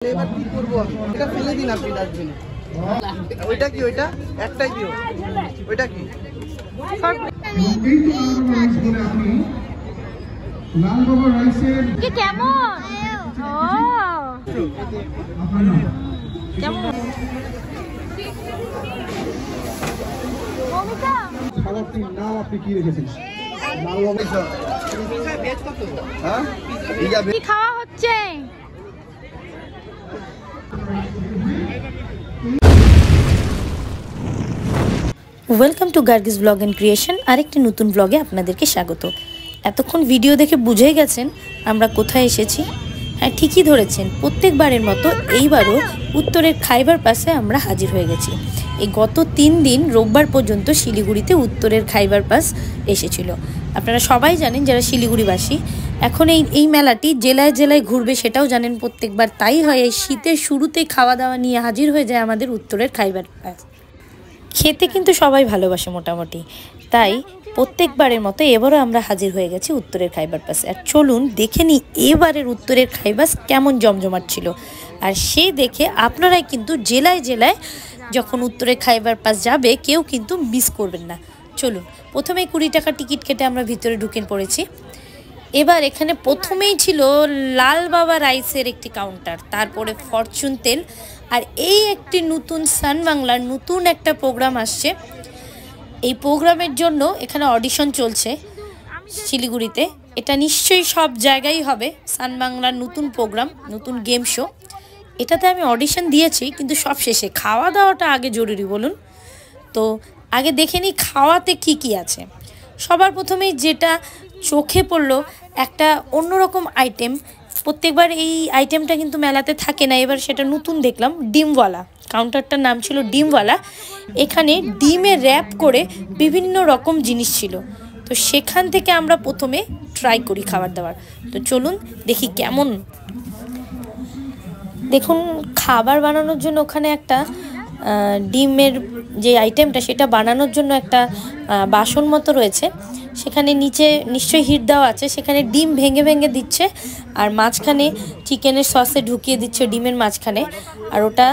এবার কি করবো আমি? এটা ফেলে দিন আপনি ডাস্টবিনে। ওইটা কি? ওইটা একটাই দিও। ওইটা কি? কেমন কেমন আপনি কি রেখেছেন? কি খাওয়া হচ্ছে? Welcome to Gargi's blog and creation. আরেকটি নতুন ব্লগে আপনাদেরকে স্বাগত। এতক্ষণ ভিডিও দেখে বুঝেই গেছেন আমরা কোথায় এসেছি। হ্যাঁ, ঠিকই ধরেছেন, প্রত্যেকবারের মতো এইবারও উত্তরের খাইবার পাসে আমরা হাজির হয়ে গেছি। এই গত 3 দিন রোববার পর্যন্ত শিলিগুড়িতে উত্তরের খাইবার পাস এসেছিল। আপনারা সবাই জানেন যারা শিলিগুড়িবাসী। এখন এই মেলাটি জেলায় জেলায় ঘুরবে সেটাও জানেন প্রত্যেকবার। তাই হয় এই শীতের শুরুতেই খাওয়া দাওয়া নিয়ে হাজির হয়ে যায় আমাদের উত্তরের খাইবার পাস। খেতে কিন্তু সবাই ভালোবাসে মোটামুটি, তাই প্রত্যেকবারের মতো এবারও আমরা হাজির হয়ে গেছি উত্তরের খাইবার পাসে। আর চলুন দেখে নিই এবারের উত্তরের খাইবাস কেমন জমজমাট ছিল। আর সে দেখে আপনারাই কিন্তু জেলায় জেলায় যখন উত্তরের খাইবার পাস যাবে কেউ কিন্তু মিস করবেন না। চলুন, প্রথমেই 20 টাকা টিকিট কেটে আমরা ভিতরে ঢুকে পড়েছি। এবার এখানে প্রথমেই ছিল লাল বাবা রাইসের একটি কাউন্টার, তারপরে ফরচুন তেল, আর এই একটি নতুন সান বাংলার নতুন একটা প্রোগ্রাম আসছে। এই প্রোগ্রামের জন্য এখানে অডিশন চলছে শিলিগুড়িতে। এটা নিশ্চয়ই সব জায়গায় হবে, সান বাংলার নতুন প্রোগ্রাম, নতুন গেম শো। এটাতে আমি অডিশন দিয়েছি, কিন্তু সব শেষে খাওয়া দাওয়াটা আগে জরুরি বলুন। তো আগে দেখে নিই খাওয়াতে কি কি আছে। সবার প্রথমেই যেটা চোখে পড়লো একটা অন্যরকম আইটেম। প্রত্যেকবার এই আইটেমটা কিন্তু মেলাতে থাকে না, এবার সেটা নতুন দেখলাম। ডিমওয়ালা কাউন্টারটার নাম ছিল ডিমওয়ালা। এখানে ডিমে র্যাপ করে বিভিন্ন রকম জিনিস ছিল। তো সেখান থেকে আমরা প্রথমে ট্রাই করি খাবার দাবার। তো চলুন দেখি কেমন। দেখুন, খাবার বানানোর জন্য ওখানে একটা ডিমের যে আইটেমটা সেটা বানানোর জন্য একটা বাসন মতো রয়েছে। সেখানে নিচে নিশ্চয়ই হিট দেওয়া আছে, সেখানে ডিম ভেঙে ভেঙে দিচ্ছে আর মাঝখানে চিকেনের সসে ঢুকিয়ে দিচ্ছে ডিমের মাঝখানে। আর ওটা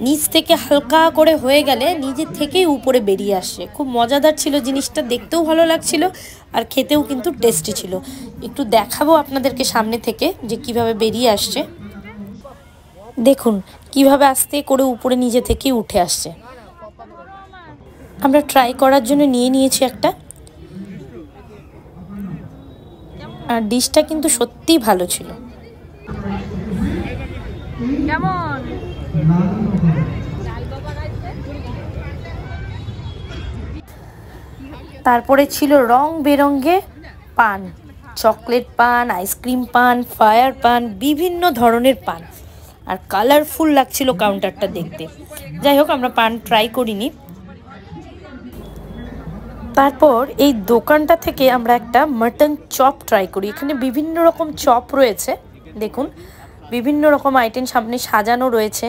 নিচ থেকে হালকা করে হয়ে গেলে নিজের থেকেই উপরে বেরিয়ে আসছে। খুব মজাদার ছিল জিনিসটা, দেখতেও ভালো লাগছিল আর খেতেও কিন্তু টেস্টি ছিল। একটু দেখাবো আপনাদেরকে সামনে থেকে যে কিভাবে বেরিয়ে আসছে। দেখুন কিভাবে আস্তে করে উপরে নিজে থেকেই উঠে আসছে। আমরা ট্রাই করার জন্য নিয়েছি একটা, আর ডিশটা কিন্তু সত্যিই ভালো ছিল। তারপরে ছিল রং বেরঙে পান, চকলেট পান, আইসক্রিম পান, ফায়ার পান, বিভিন্ন ধরনের পান। আর কালারফুল লাগছিল কাউন্টারটা দেখতে। যাই হোক, আমরা পান ট্রাই করিনি। তারপর এই দোকানটা থেকে আমরা একটা মাটন চপ ট্রাই করি। এখানে বিভিন্ন রকম চপ রয়েছে, দেখুন বিভিন্ন রকম আইটেম সামনে সাজানো রয়েছে।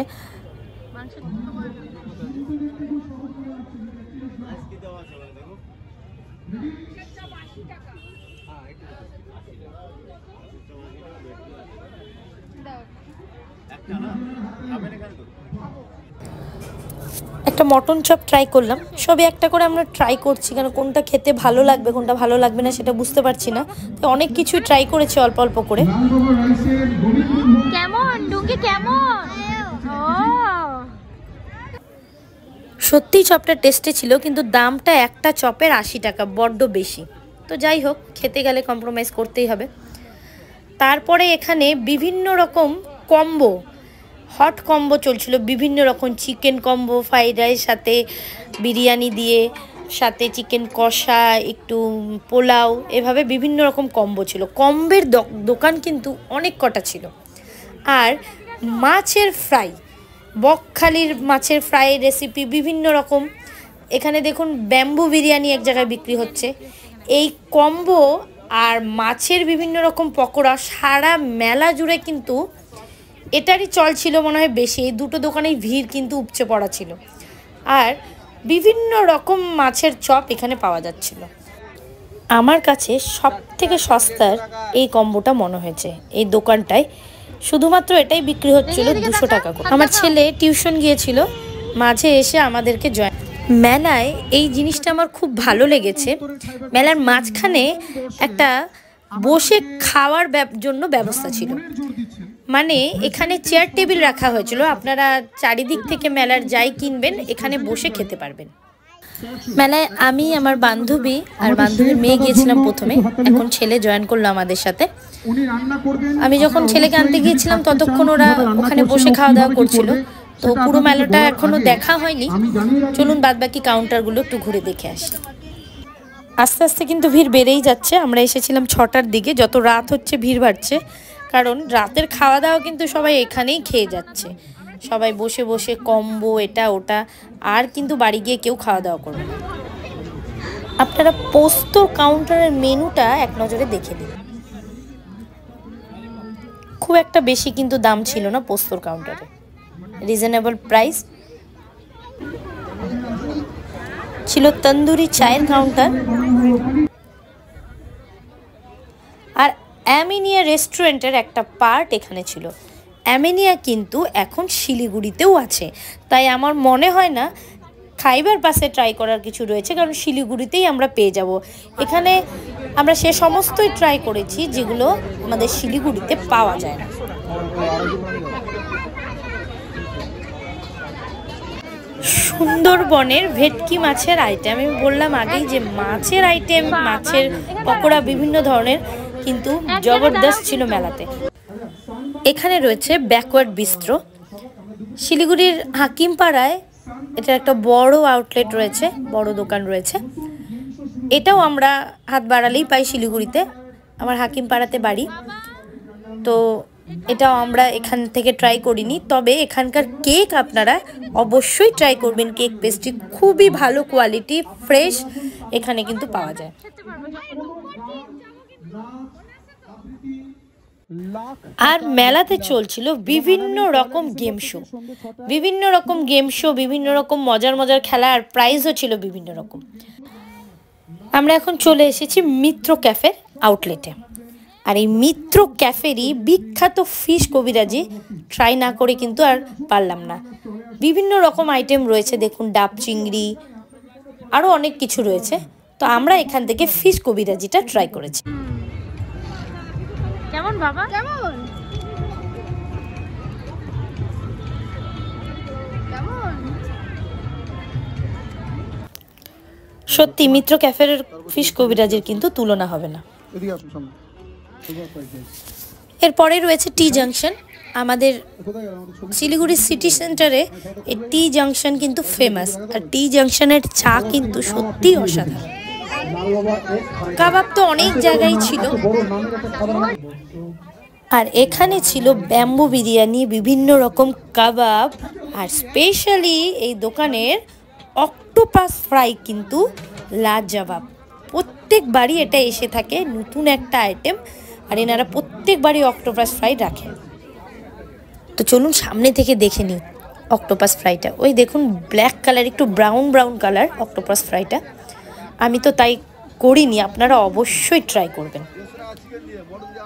একটা মটন চপ ট্রাই করলাম। সবই একটা করে আমরা ট্রাই করছি, কারণ কোনটা খেতে ভালো লাগবে কোনটা ভালো লাগবে না সেটা বুঝতে পারছি না। তো অনেক কিছুই ট্রাই করেছি অল্প অল্প করে। কেমন ডুঙ্গি কেমন? সত্যিই চপটা টেস্টি ছিল, কিন্তু দামটা একটা চপের 80 টাকা, বড্ড বেশি। তো যাই হোক, খেতে গেলে কম্প্রোমাইজ করতেই হবে। তারপরে এখানে বিভিন্ন রকম কম্বো, হট কম্বো চলছিল। বিভিন্ন রকম চিকেন কম্বো, ফ্রাইড রাইস সাথে বিরিয়ানি দিয়ে, সাথে চিকেন কষা, একটু পোলাও, এভাবে বিভিন্ন রকম কম্বো ছিল। কম্বের দোকান কিন্তু অনেক কটা ছিল। আর মাছের ফ্রাই, বকখালির মাছের ফ্রাই রেসিপি বিভিন্ন রকম। এখানে দেখুন ব্যাম্বু বিরিয়ানি এক জায়গায় বিক্রি হচ্ছে। এই কম্বো আর মাছের বিভিন্ন রকম পকোড়া সারা মেলা জুড়ে কিন্তু এটারই চল ছিল মনে হয় বেশি। এই দুটো দোকানেই ভিড় কিন্তু উপচে পড়া ছিল। আর বিভিন্ন রকম মাছের চপ এখানে পাওয়া যাচ্ছিল। আমার কাছে সব থেকে সস্তার এই কম্বোটা মনে হয়েছে এই দোকানটায়। শুধুমাত্র এটাই বিক্রি হচ্ছিল 200 টাকা করে। আমার ছেলে টিউশন গিয়েছিল, মাঝে এসে আমাদেরকে জয়েন। মেলায় এই জিনিসটা আমার খুব ভালো লেগেছে, মেলার মাঝখানে একটা বসে খাওয়ার জন্য ব্যবস্থা ছিল, মানে এখানে চেয়ার টেবিল রাখা হয়েছিল, আপনারা চারিদিক থেকে মেলার যাই কিনবেন এখানে বসে খেতে পারবেন। মেলায় আমি, আমার বান্ধবী আর বান্ধবীর মেয়ে গিয়েছিলাম প্রথমে, এখন ছেলে জয়েন করলো আমাদের সাথে। আমি যখন ছেলেকে আনতে গিয়েছিলাম ততক্ষণ ওরা ওখানে বসে খাওয়া দাওয়া করছিল, তো পুরো মেলাটা এখনো দেখা হয়নি। চলুন বাদবাকি কাউন্টারগুলো একটু ঘুরে দেখে আসি। আস্তে আস্তে কিন্তু ভিড় বেড়েই যাচ্ছে। আমরা এসেছিলাম 6টার দিকে, যত রাত হচ্ছে ভিড় বাড়ছে, কারণ রাতের খাওয়া দাওয়া কিন্তু সবাই এখানেই খেয়ে যাচ্ছে, সবাই বসে বসে কম্বো এটা ওটা, আর কিন্তু বাড়ি গিয়ে কেউ খাওয়া দাওয়া করবে না। আপনারা পোস্ত কাউন্টারের মেনুটা এক নজরে দেখে দিন, খুব একটা বেশি কিন্তু দাম ছিল না পোস্তর কাউন্টারে, রিজনেবল প্রাইস ছিল। তন্দুরি চায়ের কাউন্টার আর অ্যামিনিয়া রেস্টুরেন্টের একটা পার্ট এখানে ছিল। অ্যামিনিয়া কিন্তু এখন শিলিগুড়িতেও আছে, তাই আমার মনে হয় না খাইবার পাসে ট্রাই করার কিছু রয়েছে, কারণ শিলিগুড়িতেই আমরা পেয়ে যাব। এখানে আমরা সে সমস্তই ট্রাই করেছি যেগুলো আমাদের শিলিগুড়িতে পাওয়া যায় না। সুন্দরবনের ভেটকি মাছের আইটেম, আমি বললাম আগেই যে মাছের আইটেম, মাছের পকোড়া বিভিন্ন ধরনের কিন্তু জবরদস্ত ছিল মেলাতে। এখানে রয়েছে ব্যাকওয়ার্ড বিস্ট্রো, শিলিগুড়ির হাকিমপাড়ায় এটা একটা বড় আউটলেট রয়েছে, বড় দোকান রয়েছে। এটাও আমরা হাত বাড়ালেই পাই শিলিগুড়িতে, আমার হাকিমপাড়াতে বাড়ি, তো এটাও আমরা এখান থেকে ট্রাই করিনি। তবে এখানকার কেক আপনারা অবশ্যই ট্রাই করবেন, কেক পেস্ট্রি খুবই ভালো কোয়ালিটি, ফ্রেশ এখানে কিন্তু পাওয়া যায়। আর মেলাতে চলছিল বিভিন্ন রকম গেম শো, বিভিন্ন রকম মজার মজার খেলা, আর প্রাইজও ছিল বিভিন্ন রকম। আমরা এখন চলে এসেছি মিত্র ক্যাফের আউটলেটে, আর এই মিত্র ক্যাফেরই বিখ্যাত ফিশ কবিরাজি ট্রাই না করে কিন্তু আর পারলাম না। বিভিন্ন রকম আইটেম রয়েছে, দেখুন ডাব চিংড়ি, আরও অনেক কিছু রয়েছে, তো আমরা এখান থেকে ফিশ কবিরাজিটা ট্রাই করেছি। কেমন বাবা? কেমন? সত্যি মিত্র ক্যাফের ফিশ কবিরাজের কিন্তু তুলনা হবে না। এরপরে রয়েছে টি জাংশন। আমাদের শিলিগুড়ি সিটি সেন্টারে এই টি জাংশন কিন্তু ফেমাস, আর টি জাংশনের চা কিন্তু সত্যি অসাধারণ। কাবাব তো অনেক জায়গায় ছিল, আর এখানে ছিল ব্যাম্বু বিরিয়ানি, বিভিন্ন রকম কাবাব, আর স্পেশালি এই দোকানের অক্টোপাস ফ্রাই কিন্তু লাজবাব। প্রত্যেকবারই এটা এসে থাকে নতুন একটা আইটেম, আর এনারা প্রত্যেকবারই অক্টোপাস ফ্রাই রাখেন। তো চলুন সামনে থেকে দেখে নিই অক্টোপাস ফ্রাইটা। ওই দেখুন ব্ল্যাক কালার, একটু ব্রাউন ব্রাউন কালার অক্টোপাস ফ্রাইটা। আমি তো তাই করিনি, আপনারা অবশ্যই ট্রাই করবেন।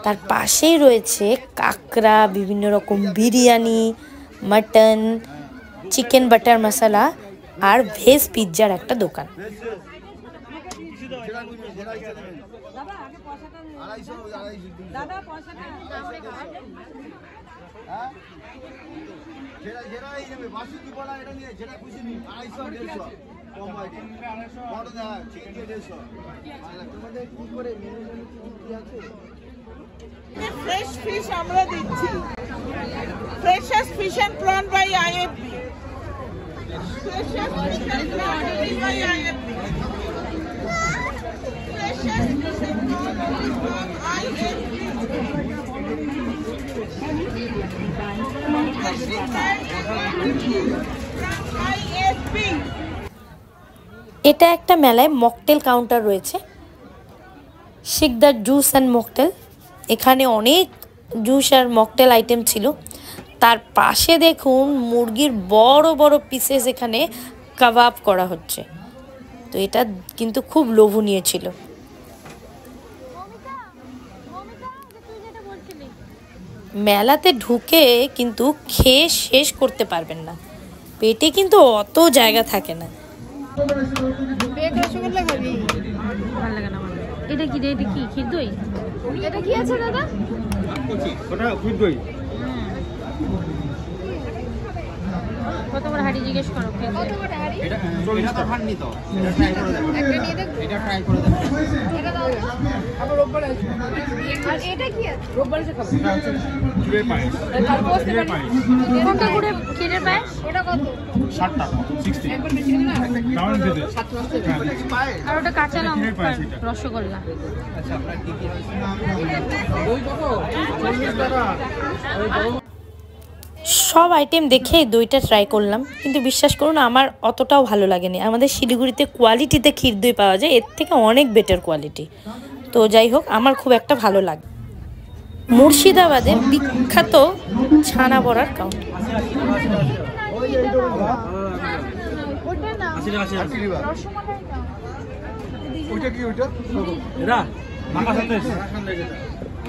তার পাশেই রয়েছে কাঁকড়া, বিভিন্ন রকম biryani, mutton, chicken butter masala আর ভেজ পিৎজার একটা দোকান। ফ্রেশ ফিশ আমরা দিচ্ছি, ফ্রেশাস fish and prawn by IFB, ফ্রেশাস fish and prawn by IFB, ফ্রেশাস fish and prawn by IFB, IFB. এটা একটা মেলায় মকটেল কাউন্টার রয়েছে, শিকদার জুস অ্যান্ড মকটেল। এখানে অনেক জুস আর মকটেল আইটেম ছিল। তার পাশে দেখুন মুরগির বড় বড় পিসেস এখানে কাবাব করা হচ্ছে, তো এটা কিন্তু খুব লোভনীয় ছিল। মেলাতে ঢুকে কিন্তু খেয়ে শেষ করতে পারবেন না, পেটে কিন্তু অত জায়গা থাকে না। এটা কি এটা কি ক্ষীর দই? এটা কি আছে দাদা? ওটা ক্ষীর দই। কত বড় হাড়ি জিজ্ঞেস করো? কত বড় হাড়ি? এটা 40 টাকা ভান্নি তো। এটা ট্রাই করে দেখো। একটা নিয়ে দেখো। এটা ট্রাই করে দেখো। এটা দাও। আবার রোববারে আসবে। আর এটা কি আছে? রোববারে খাবো। ক্ষীরের পায়েস। ক্ষীরের পায়েস। কোনটা করে ক্ষীরের পায়েস? ওটা কত? 60 টাকা 60। একবার বেশি দিন না? দারুণ খেতে। 7 আর ওটা কাঁচা লঙ্কা রসগোল্লা। আচ্ছা আপনার কি কি হয়েছে? দই কত? 40 টাকা। সব আইটেম দেখে দইটা ট্রাই করলাম, কিন্তু বিশ্বাস করুন আমার অতটাও ভালো লাগেনি। আমাদের শিলিগুড়িতে কোয়ালিটিতে ক্ষীর দই পাওয়া যায়, এর থেকে অনেক বেটার কোয়ালিটি। তো যাই হোক, আমার খুব একটা ভালো লাগে। মুর্শিদাবাদের বিখ্যাত ছানা বড়ার কাউন্টার। ওইটা কি ওইটা? এটা মাখা সাথে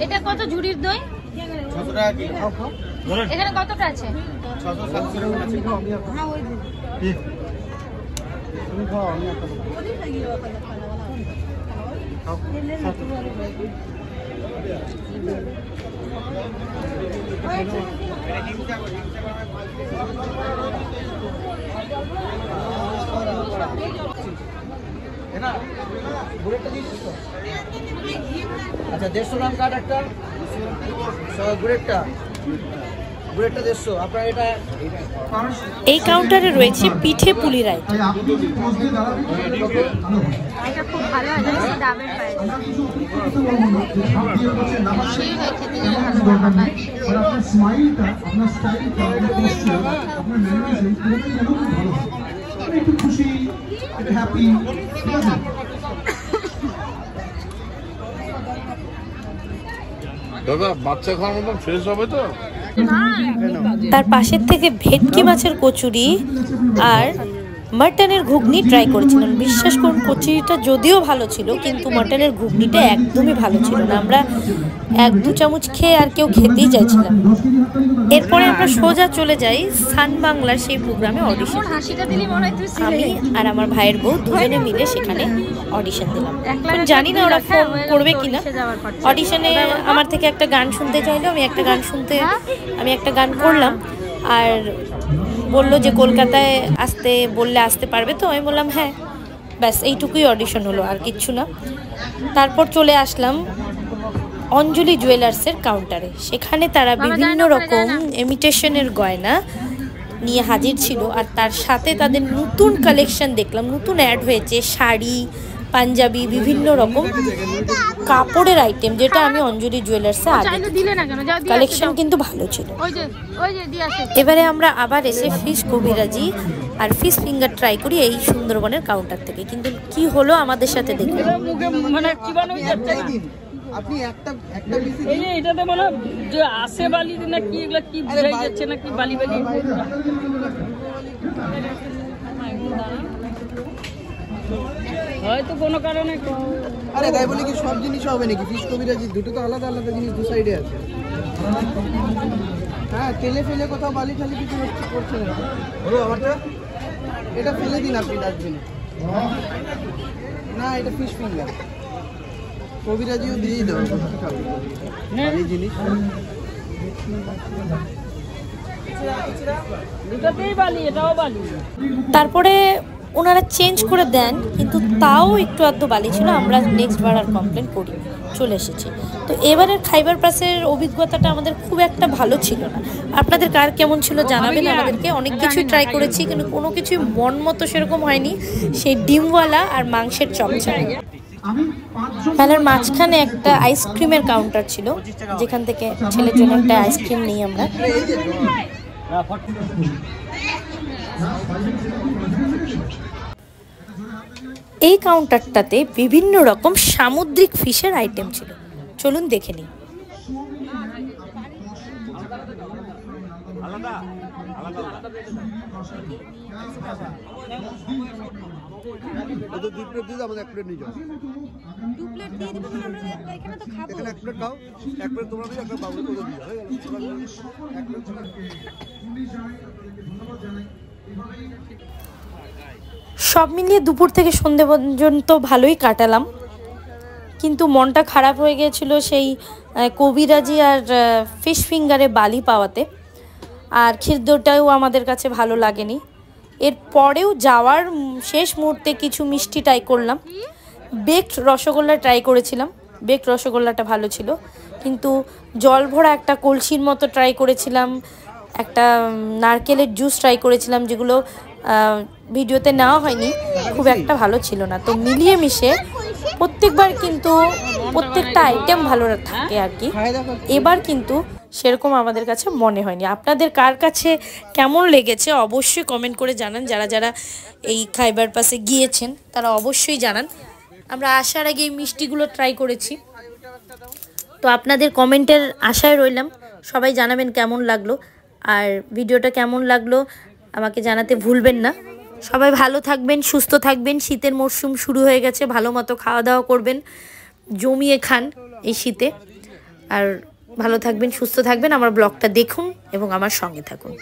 এটা কত ঝুড়ির দই? 600 টাকা কি? এখানে কতটা আছে? 600-700 টাকা আছে। হ্যাঁ ওই দিন। তুমি খাও, আমি একটা আচ্ছা 150 গ্রাম কাঠ একটা, গুড়েরটা 150 আপনার এটা। এই কাউন্টারে রয়েছে পিঠে পুলির আইটেম। এটা খুব ভালো হয়, ডাবের পায়েস। সেই হয় খেতে গেলে ভালো লাগে। আপনার স্মাইলটা, আপনার স্টাইলটা, আপনার পোস্টার, আপনার ম্যানারিজম পুরোটাই যেন খুব ভালো হয়। একটু খুশি, একটু হ্যাপি, ঠিক আছে? দাদা বাচ্চা খাওয়ার মতন ফ্রেশ হবে তো? তার পাশের থেকে ভেটকি মাছের কচুরি আর মাটনের ঘুগনি ট্রাই করেছিলাম। বিশ্বাস করুন কচুরিটা যদিও ভালো ছিল, কিন্তু মাটনের ঘুগনিটা একদমই ভালো ছিল না। আমরা 1-2 চামচ খেয়ে আর কেউ খেতেই চাইছিলাম। এরপরে আমরা সোজা চলে যাই সান বাংলার সেই প্রোগ্রামে অডিশন। হাসিটা দিলি মনে হয় তুই আমি আর আমার ভাইয়ের বউ দুজনে মিলে সেখানে অডিশন দিলাম। এখন জানি না ওরা ফোন করবে কিনা। অডিশনে আমার থেকে একটা গান শুনতে চাইলো, আমি একটা গান করলাম। আর বললো যে কলকাতায় বললে আসতে পারবে তো? আমি বললাম হ্যাঁ। ব্যাস এইটুকুই অডিশন হলো, আর কিচ্ছু না। তারপর চলে আসলাম অঞ্জলি জুয়েলার্সের কাউন্টারে। সেখানে তারা বিভিন্ন রকম ইমিটেশনের গয়না নিয়ে হাজির ছিল, আর তার সাথে তাদের নতুন কালেকশন দেখলাম। নতুন অ্যাড হয়েছে শাড়ি, পাঞ্জাবি, বিভিন্ন রকম কাপড়ের আইটেম, যেটা আমি অঞ্জলি জুয়েলার্সে আগে কালেকশন কিন্তু ভালো ছিল। এবারে আমরা আবার এসে ফিশ কবিরাজি আর ফিশ ফিঙ্গার ট্রাই করি এই সুন্দরবনের কাউন্টার থেকে। কিন্তু কি হলো আমাদের সাথে দেখুন। আপনি একটা পিস এই যে এটাতে মানে যে আসে বালি না কি এগুলা কি বুঝাই যাচ্ছে না কি বালি বালি হয়তো কোনো কারণে। আরে তাই বলে কি সব জিনিস হবে নাকি? ফিশ কবিরাজি দুটো তো আলাদা আলাদা জিনিস, দু সাইডে আছে। হ্যাঁ তেলে ফেলে কোথাও বালি ঠালি কিছু করছে না। হলো আমারটা, এটা ফেলে দিন আপনি ডাস্টবিনে। না এটা ফিশ ফিঙ্গার, কবিরাজিও দিয়েই দেবো। এই জিনিস দুটোতেই বালি, এটাও বালি। তারপরে ওনারা চেঞ্জ করে দেন, কিন্তু তাও একটু আধটু বালি ছিল। আমরা নেক্সট বার আর কমপ্লেন করি, চলে এসেছি। তো এবারের খাইবার পাসের অভিজ্ঞতাটা আমাদের খুব একটা ভালো ছিল না। আপনাদের কার কেমন ছিল জানাবেন আমাদেরকে। অনেক কিছুই ট্রাই করেছি, কিন্তু কোনো কিছুই মন মতো সেরকম হয়নি। সেই ডিমওয়ালা আর মাংসের চপচা। মেলার মাঝখানে একটা আইসক্রিমের কাউন্টার ছিল, যেখান থেকে ছেলের জন্য একটা আইসক্রিম নিই আমরা। এই কাউন্টারটাতে বিভিন্ন রকম সামুদ্রিক ফিশের আইটেম ছিল, চলুন দেখে নিই। দুই প্লেট দিয়ে আমাদের এক প্লেট নিয়ে যাও। দু প্লেট দিয়ে দিবো, কারণ আমরা এখানে তো খাবো। এখানে এক প্লেট খাও, এক প্লেট তোমরা দিও, একটা বাবু করে দিও, হয়ে গেল। এক প্লেট সব মিলিয়ে দুপুর থেকে সন্ধে পর্যন্ত ভালোই কাটালাম, কিন্তু মনটা খারাপ হয়ে গিয়েছিল সেই কবিরাজি আর ফিশ ফিঙ্গারে বালি পাওয়াতে। আর খিরদোটাও আমাদের কাছে ভালো লাগেনি। এরপরেও যাওয়ার শেষ মুহূর্তে কিছু মিষ্টি ট্রাই করলাম। বেকড রসগোল্লা ট্রাই করেছিলাম, বেকড রসগোল্লাটা ভালো ছিল, কিন্তু জল ভরা একটা কলসির মতো ট্রাই করেছিলাম, একটা নারকেলের জুস ট্রাই করেছিলাম, যেগুলো ভিডিওতে নেওয়া হয়নি, খুব একটা ভালো ছিল না। তো মিলিয়ে মিশে প্রত্যেকবার কিন্তু প্রত্যেকটা আইটেম ভালো থাকে আর কি। এবার কিন্তু সেরকম আমাদের কাছে মনে হয়নি। আপনাদের কার কাছে কেমন লেগেছে অবশ্যই কমেন্ট করে জানান। যারা যারা এই খাইবার পাসে গিয়েছেন তারা অবশ্যই জানান। আমরা আসার আগে এই মিষ্টিগুলো ট্রাই করেছি, তো আপনাদের কমেন্টের আশায় রইলাম। সবাই জানাবেন কেমন লাগলো, আর ভিডিওটা কেমন লাগলো আমাকে জানাতে ভুলবেন না। সবাই ভালো থাকবেন, সুস্থ থাকবেন। শীতের মরশুম শুরু হয়ে গেছে, ভালো মতো খাওয়া দাওয়া করবেন, জমিয়ে খান এই শীতে। আর ভালো থাকবেন, সুস্থ থাকবেন। আমার ব্লগটা দেখুন এবং আমার সঙ্গে থাকুন।